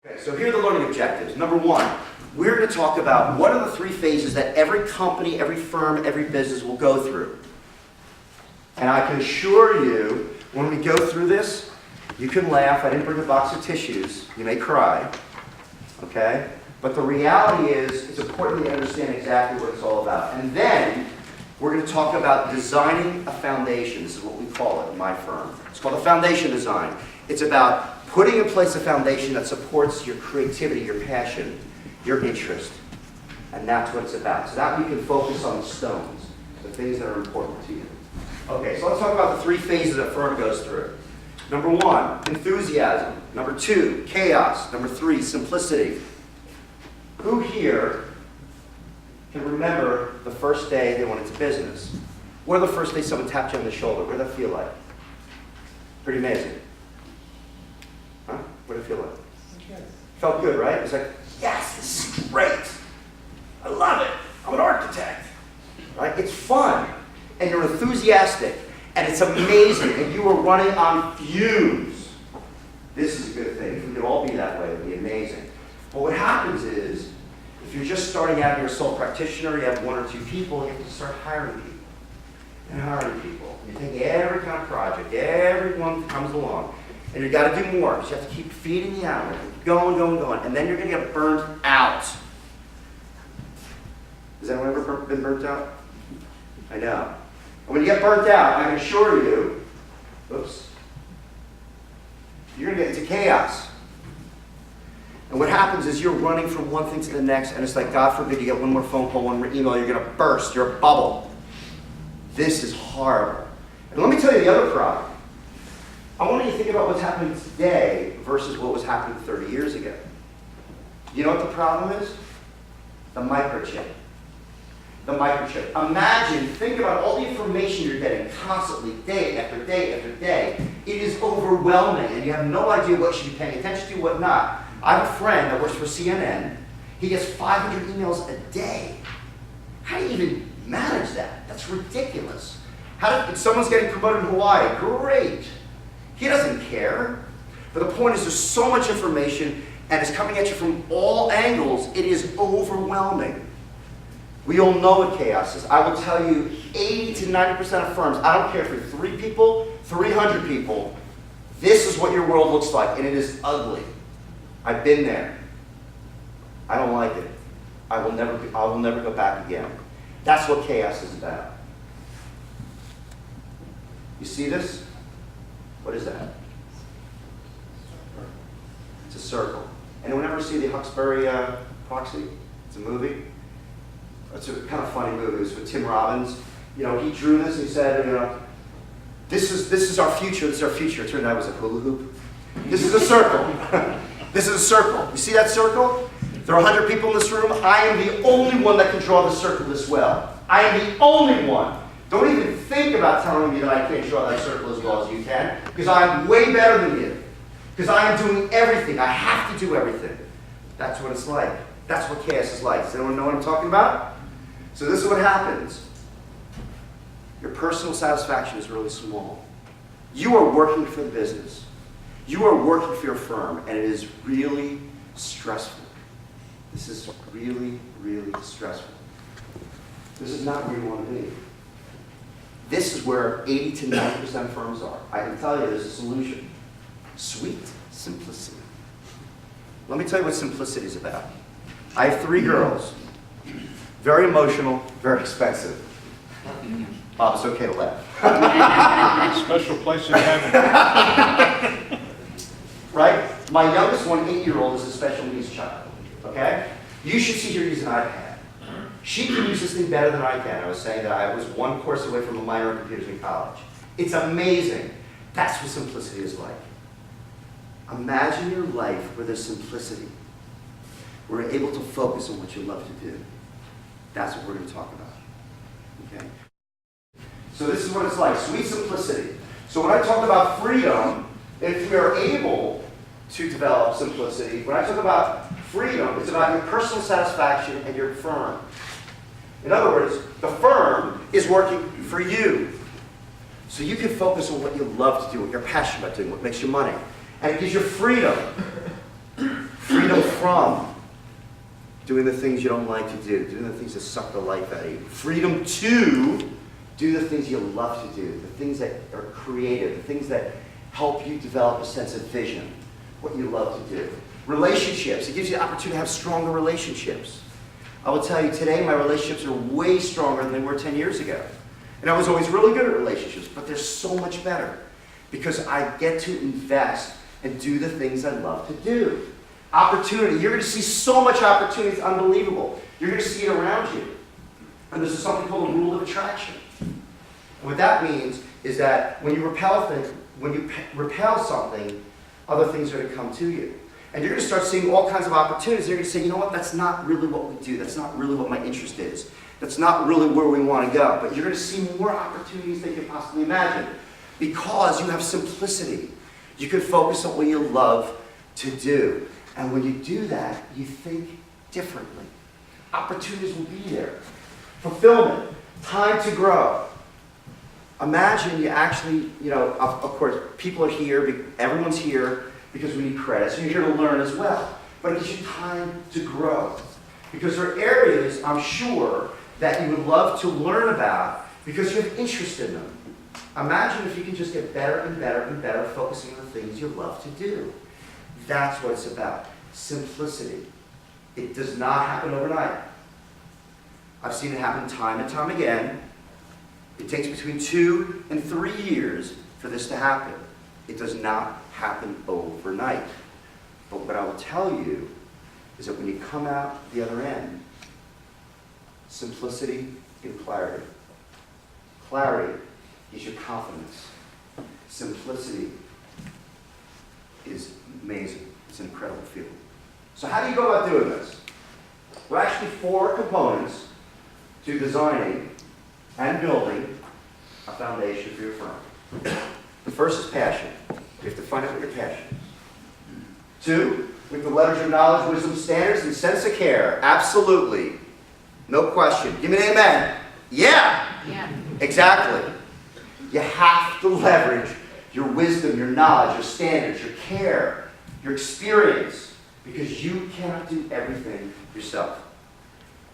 Okay, so here are the learning objectives. Number one, we're going to talk about what are the 3 phases that every company, every firm, every business will go through. And I can assure you, when we go through this, you can laugh. I didn't bring a box of tissues. You may cry. Okay? But the reality is, it's important that you understand exactly what it's all about. And then, we're going to talk about designing a foundation. This is what we call it in my firm. It's called a foundation design. It's about putting in place a foundation that supports your creativity, your passion, your interest. And that's what it's about. So that we can focus on the stones, the things that are important to you. Okay, so let's talk about the 3 phases a firm goes through. Number 1, enthusiasm. Number 2, chaos. Number 3, simplicity. Who here can remember the first day they went into business? Or the first day someone tapped you on the shoulder? What did that feel like? Pretty amazing. Huh? What did it feel like? Yes. Felt good, right? It was like, yes, this is great. I love it. I'm an architect. Right? It's fun. And you're enthusiastic. And it's amazing. And you are running on fumes. This is a good thing. If we could all be that way, it would be amazing. But what happens is, if you're just starting out and you're a sole practitioner, you have 1 or 2 people, you have to start hiring people. And hiring people. You take every kind of project, everyone that comes along, and you've got to do more, because you have to keep feeding the animal, going, and then you're going to get burnt out. Has anyone ever been burnt out? I know. And when you get burnt out, I can assure you, oops, you're going to get into chaos. And what happens is you're running from one thing to the next, and it's like, God forbid, you get one more phone call, one more email, you're going to burst. You're a bubble. This is horrible. And let me tell you the other problem. I want you to think about what's happening today versus what was happening 30 years ago. You know what the problem is? The microchip. The microchip. Imagine, think about all the information you're getting constantly, day after day after day. It is overwhelming, and you have no idea what you should be paying attention to, what not. I have a friend that works for CNN. He gets 500 emails a day. How do you even manage that? That's ridiculous. If someone's getting promoted in Hawaii, great. He doesn't care. But the point is, there's so much information, and it's coming at you from all angles. It is overwhelming. We all know what chaos is. I will tell you, 80 to 90% of firms, I don't care if you're 3 people, 300 people, this is what your world looks like, and it is ugly. I've been there. I don't like it. I will never go back again. That's what chaos is about. You see this? What is that? It's a circle. Anyone ever see the Huxbury Proxy? It's a movie. It's a kind of funny movie. It was with Tim Robbins. You know, he drew this and he said, you know, this is our future. This is our future. It turned out it was a hula hoop. This is a circle. This is a circle. You see that circle? There are 100 people in this room. I am the only one that can draw the circle this well. I am the only one. Don't even think about telling me that I can't draw that circle as well as you can, because I'm way better than you. Because I am doing everything. I have to do everything. That's what it's like. That's what chaos is like. Does anyone know what I'm talking about? So this is what happens. Your personal satisfaction is really small. You are working for the business. You are working for your firm, and it is really stressful. This is really, really stressful. This is not where you want to be. This is where 80 to 90% of firms are. I can tell you there's a solution. Sweet simplicity. Let me tell you what simplicity is about. I have 3 girls. Very emotional, very expensive. Bob, it's okay to laugh. Special place in heaven. Right? My youngest one, 8-year-old, is a special needs child. Okay? You should see her use an iPad. She can use this thing better than I can. I was saying that I was 1 course away from a minor in computers in college. It's amazing. That's what simplicity is like. Imagine your life where there's simplicity. We're able to focus on what you love to do. That's what we're going to talk about. Okay? So this is what it's like, sweet simplicity. So when I talk about freedom, if we are able to develop simplicity, when I talk about freedom, it's about your personal satisfaction and your firm. In other words, the firm is working for you. So you can focus on what you love to do, what you're passionate about doing, what makes you money. And it gives you freedom. Freedom from doing the things you don't like to do, doing the things that suck the life out of you. Freedom to do the things you love to do, the things that are creative, the things that help you develop a sense of vision, what you love to do. Relationships, it gives you the opportunity to have stronger relationships. I will tell you today, my relationships are way stronger than they were 10 years ago. And I was always really good at relationships, but they're so much better because I get to invest and do the things I love to do. Opportunity, you're going to see so much opportunity, it's unbelievable. You're going to see it around you. And this is something called the rule of attraction. And what that means is that when you repel something, other things are going to come to you. And you're going to start seeing all kinds of opportunities. You're going to say, you know what, that's not really what we do. That's not really what my interest is. That's not really where we want to go. But you're going to see more opportunities than you can possibly imagine because you have simplicity. You can focus on what you love to do. And when you do that, you think differently. Opportunities will be there. Fulfillment, time to grow. Imagine you actually, of course, people are here, everyone's here because we need credit. So you're here to learn as well. But it gives you time to grow. Because there are areas, I'm sure, that you would love to learn about because you have interest in them. Imagine if you can just get better and better and better focusing on the things you love to do. That's what it's about. Simplicity. It does not happen overnight. I've seen it happen time and time again. It takes between 2 and 3 years for this to happen. It does not happen overnight. But what I will tell you is that when you come out the other end, simplicity and clarity. Clarity is your confidence. Simplicity is amazing. It's an incredible feeling. So how do you go about doing this? There are actually 4 components to designing and building a foundation for your firm. The first is passion. You have to find out what your passion is. 2, we have to leverage your knowledge, wisdom, standards, and sense of care. Absolutely. No question. Give me an amen. Yeah. Yeah. Exactly. You have to leverage your wisdom, your knowledge, your standards, your care, your experience, because you cannot do everything yourself.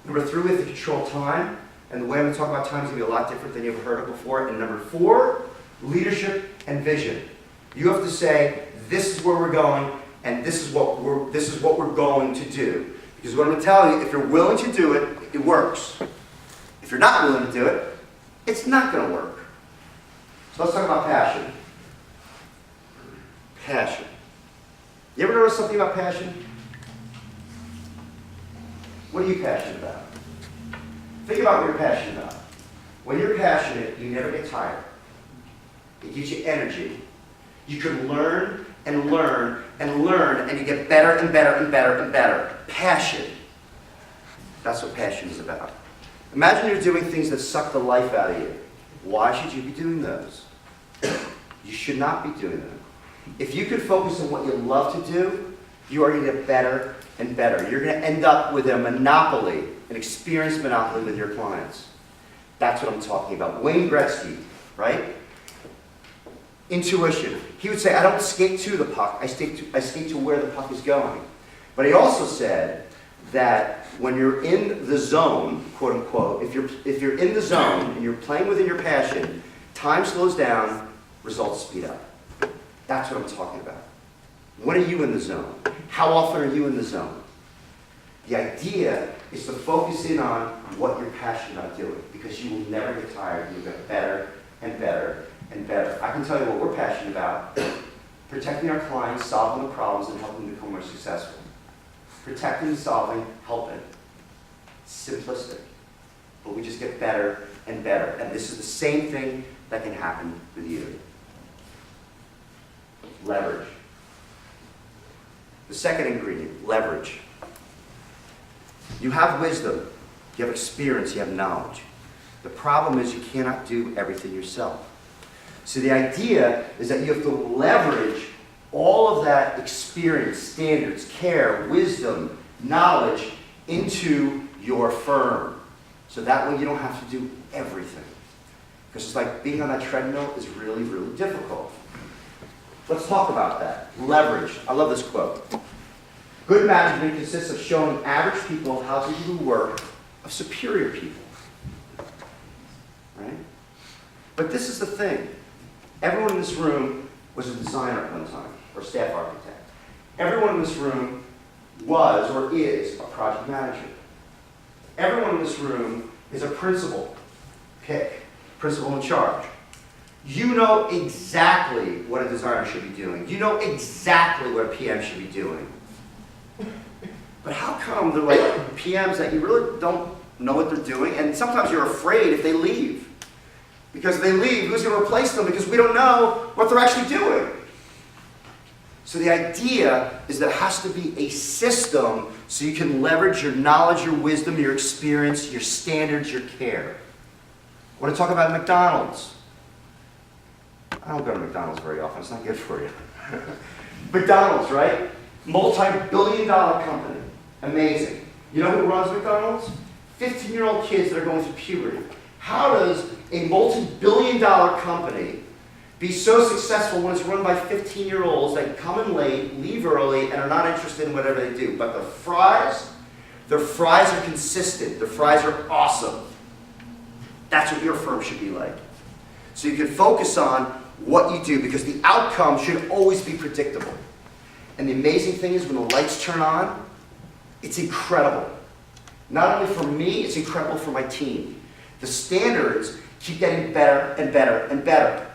Number 3, we have to control time. And the way I'm going to talk about time is going to be a lot different than you've ever heard of before. And number 4, leadership and vision. You have to say, this is where we're going, and this is what we're going to do. Because what I'm going to tell you, if you're willing to do it, it works. If you're not willing to do it, it's not going to work. So let's talk about passion. Passion. You ever notice something about passion? What are you passionate about? Think about what you're passionate about. When you're passionate, you never get tired. It gives you energy. You can learn and learn and learn, and you get better and better and better and better. Passion. That's what passion is about. Imagine you're doing things that suck the life out of you. Why should you be doing those? You should not be doing them. If you could focus on what you love to do, you are going to get better and better. You're going to end up with a monopoly, an experience monopoly with your clients. That's what I'm talking about. Wayne Gretzky, right? Intuition. He would say, I don't skate to the puck, I skate to where the puck is going. But he also said that when you're in the zone, quote unquote, if you're in the zone and you're playing within your passion, time slows down, results speed up. That's what I'm talking about. When are you in the zone? How often are you in the zone? The idea is to focus in on what you're passionate about doing, because you will never get tired. You'll get better and better and better. I can tell you what we're passionate about: protecting our clients, solving the problems, and helping them become more successful. Protecting, solving, helping. Simplistic. But we just get better and better. And this is the same thing that can happen with you. Leverage. The second ingredient, leverage. You have wisdom, you have experience, you have knowledge. The problem is you cannot do everything yourself. So the idea is that you have to leverage all of that experience, standards, care, wisdom, knowledge into your firm. So that way you don't have to do everything. Because it's like being on that treadmill is really, really difficult. Let's talk about that. Leverage. I love this quote. Good management consists of showing average people how to do the work of superior people. Right? But this is the thing. Everyone in this room was a designer at one time, or staff architect. Everyone in this room was or is a project manager. Everyone in this room is a principal. Pick. Principal in charge. You know exactly what a designer should be doing. You know exactly what a PM should be doing. But how come they're like PMs that you really don't know what they're doing? And sometimes you're afraid if they leave. Because if they leave, who's going to replace them? Because we don't know what they're actually doing. So the idea is there has to be a system so you can leverage your knowledge, your wisdom, your experience, your standards, your care. I want to talk about McDonald's. I don't go to McDonald's very often. It's not good for you. McDonald's, right? Multi-billion-dollar company. Amazing. You know who runs McDonald's? 15-year-old kids that are going through puberty. How does a multi-billion-dollar company be so successful when it's run by 15-year-olds that come in late, leave early, and are not interested in whatever they do? But their fries are consistent. Their fries are awesome. That's what your firm should be like. So you can focus on what you do because the outcome should always be predictable. And the amazing thing is when the lights turn on, it's incredible. Not only for me, it's incredible for my team. The standards keep getting better and better and better.